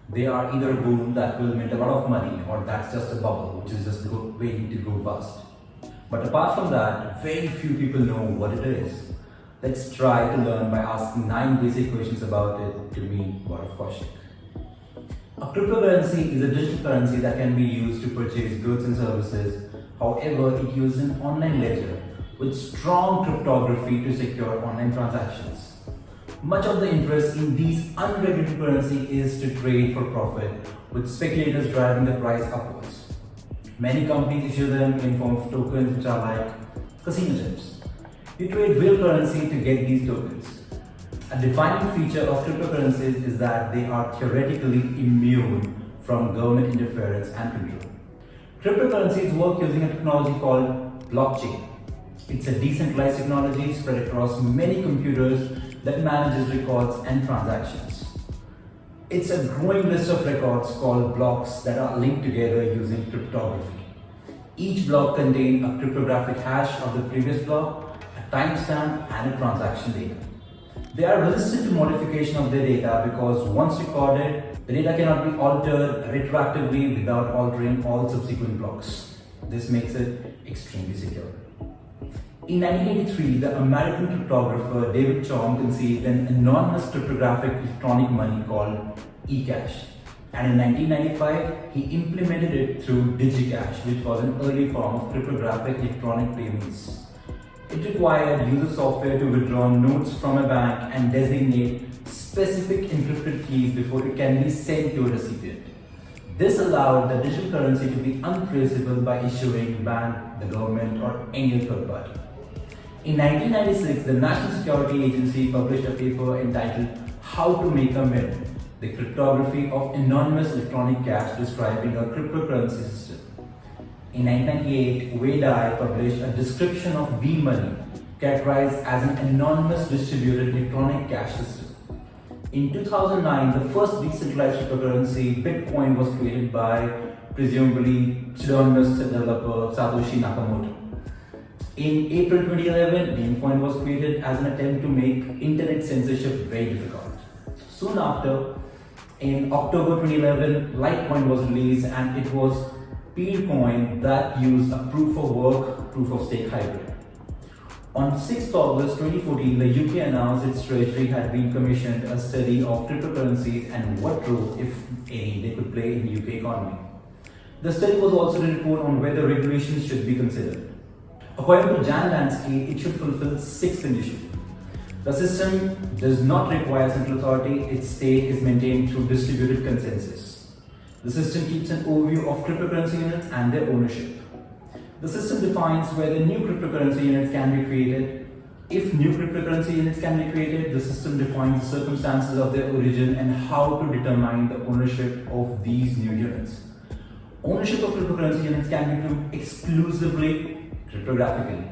They are either a boom that will mint a lot of money, or that's just a bubble which is just waiting to go bust. But apart from that, very few people know what it is. Let's try to learn by asking 9 basic questions about it to me, Gaurav Kaushik. A cryptocurrency is a digital currency that can be used to purchase goods and services. However, it uses an online ledger with strong cryptography to secure online transactions. Much of the interest in these unregulated currency is to trade for profit, with speculators driving the price upwards. Many companies issue them in form of tokens which are like casino chips. You trade real currency to get these tokens. A defining feature of cryptocurrencies is that they are theoretically immune from government interference and control. Cryptocurrencies work using a technology called blockchain. It's a decentralized technology spread across many computers that manages records and transactions. It's a growing list of records called blocks that are linked together using cryptography. Each block contains a cryptographic hash of the previous block, a timestamp, and a transaction data. They are resistant to modification of their data because once recorded, the data cannot be altered retroactively without altering all subsequent blocks. This makes it extremely secure. In 1983, the American cryptographer David Chaum conceived an anonymous cryptographic electronic money called eCash. And in 1995, he implemented it through DigiCash, which was an early form of cryptographic electronic payments. It required user software to withdraw notes from a bank and designate specific encrypted keys before it can be sent to a recipient. This allowed the digital currency to be untraceable by issuing bank, the government, or any third party. In 1996, the National Security Agency published a paper entitled How to Make a Mint, the cryptography of anonymous electronic cash describing a cryptocurrency system. In 1998, Whabis published a description of B-money, characterized as an anonymous distributed electronic cash system. In 2009, the first decentralized cryptocurrency, Bitcoin, was created by presumably pseudonymous developer Satoshi Nakamoto. In April 2011, Bitcoin was created as an attempt to make internet censorship very difficult. Soon after, in October 2011, Litecoin was released, and it was peer coin that used a proof of work, proof of stake hybrid. On 6th August 2014, the UK announced its treasury had been commissioned a study of cryptocurrencies and what role, if any, they could play in the UK economy. The study was also to report on whether regulations should be considered. According to Jan Lansky, it should fulfill 6 conditions. The system does not require central authority, its state is maintained through distributed consensus. The system keeps an overview of cryptocurrency units and their ownership. The system defines whether new cryptocurrency units can be created. If new cryptocurrency units can be created, the system defines the circumstances of their origin and how to determine the ownership of these new units. Ownership of cryptocurrency units can be proved exclusively cryptographically.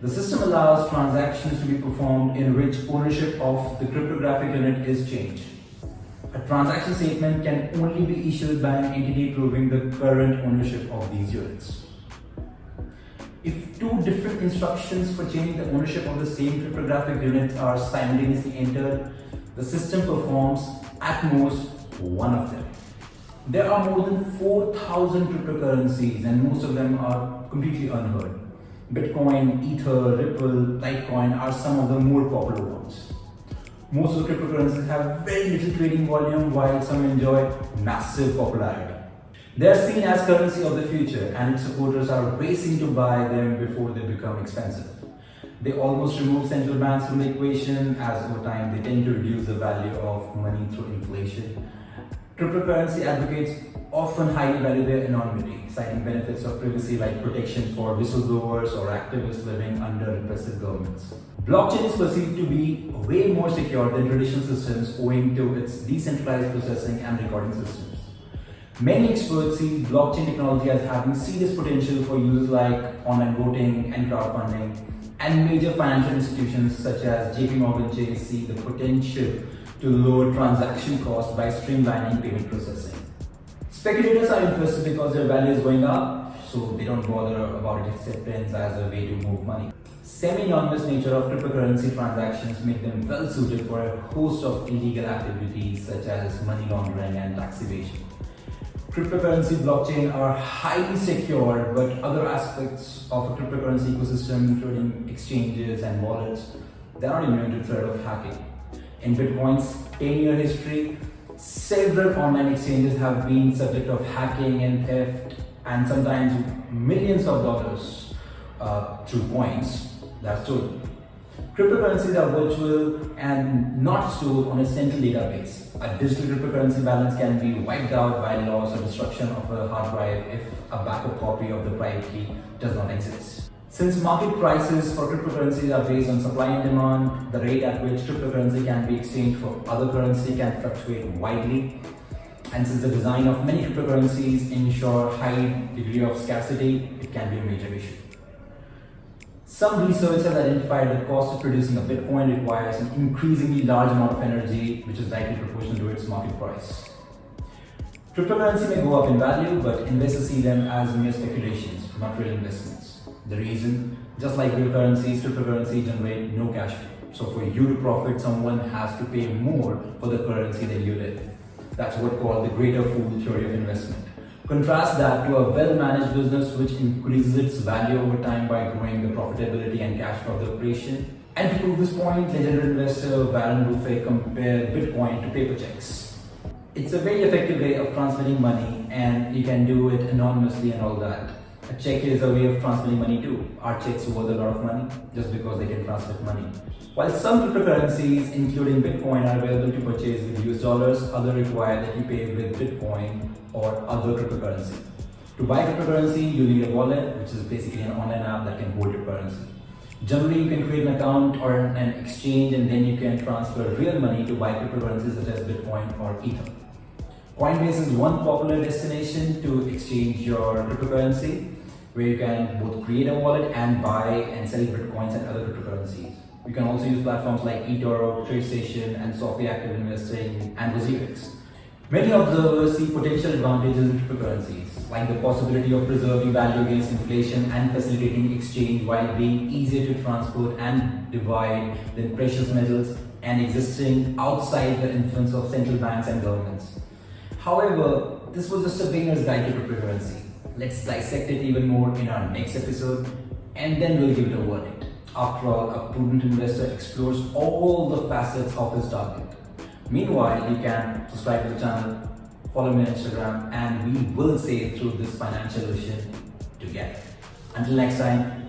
The system allows transactions to be performed in which ownership of the cryptographic unit is changed. A transaction statement can only be issued by an entity proving the current ownership of these units. If 2 different instructions for changing the ownership of the same cryptographic units are simultaneously entered, the system performs at most one of them. There are more than 4,000 cryptocurrencies, and most of them are completely unheard. Bitcoin, Ether, Ripple, Litecoin are some of the more popular ones. Most of the cryptocurrencies have very little trading volume, while some enjoy massive popularity. They are seen as currency of the future, and its supporters are racing to buy them before they become expensive. They almost remove central banks from the equation, as over time they tend to reduce the value of money through inflation. Cryptocurrency advocates often highly value their anonymity, citing benefits of privacy like protection for whistleblowers or activists living under repressive governments. Blockchain is perceived to be way more secure than traditional systems owing to its decentralized processing and recording systems. Many experts see blockchain technology as having serious potential for uses like online voting and crowdfunding, and major financial institutions such as JP Morgan Chase see the potential to lower transaction costs by streamlining payment processing. Speculators are interested because their value is going up, so they don't bother about its acceptance as a way to move money. Semi-anonymous nature of cryptocurrency transactions make them well suited for a host of illegal activities such as money laundering and tax evasion. Cryptocurrency blockchain are highly secure, but other aspects of a cryptocurrency ecosystem, including exchanges and wallets, they're not immune to threat of hacking. In Bitcoin's 10-year history, several online exchanges have been subject of hacking and theft, and sometimes millions of dollars through coins that's stolen. Cryptocurrencies are virtual and not stored on a central database. A digital cryptocurrency balance can be wiped out by loss or destruction of a hard drive if a backup copy of the private key does not exist. Since market prices for cryptocurrencies are based on supply and demand, the rate at which cryptocurrency can be exchanged for other currency can fluctuate widely. And since the design of many cryptocurrencies ensure high degree of scarcity, it can be a major issue. Some research has identified the cost of producing a Bitcoin requires an increasingly large amount of energy, which is likely proportional to its market price. Cryptocurrency may go up in value, but investors see them as mere speculations, not real investments. The reason, just like real currencies, cryptocurrency generate no cash flow. So for you to profit, someone has to pay more for the currency than you did. That's what's called the greater fool theory of investment. Contrast that to a well-managed business which increases its value over time by growing the profitability and cash flow of the operation. And to prove this point, legendary investor Warren Buffett compared Bitcoin to paper checks. It's a very effective way of transmitting money, and you can do it anonymously and all that. A check is a way of transmitting money too. Our checks worth a lot of money just because they can transmit money. While some cryptocurrencies, including Bitcoin, are available to purchase with US dollars, others require that you pay with Bitcoin or other cryptocurrency. To buy cryptocurrency, you need a wallet, which is basically an online app that can hold your currency. Generally, you can create an account or an exchange, and then you can transfer real money to buy cryptocurrencies such as Bitcoin or Ether. Coinbase is one popular destination to exchange your cryptocurrency, where you can both create a wallet and buy and sell Bitcoins and other cryptocurrencies. You can also use platforms like eToro, TradeStation, and Sophie Active Investing and WazirX. Many observers see potential advantages in cryptocurrencies, like the possibility of preserving value against inflation and facilitating exchange while being easier to transport and divide than precious metals and existing outside the influence of central banks and governments. However, this was just a beginner's guide to cryptocurrency. Let's dissect it even more in our next episode, and then we'll give it a verdict. After all, a prudent investor explores all the facets of his target. Meanwhile, you can subscribe to the channel, follow me on Instagram, and we will sail through this financial ocean together. Until next time,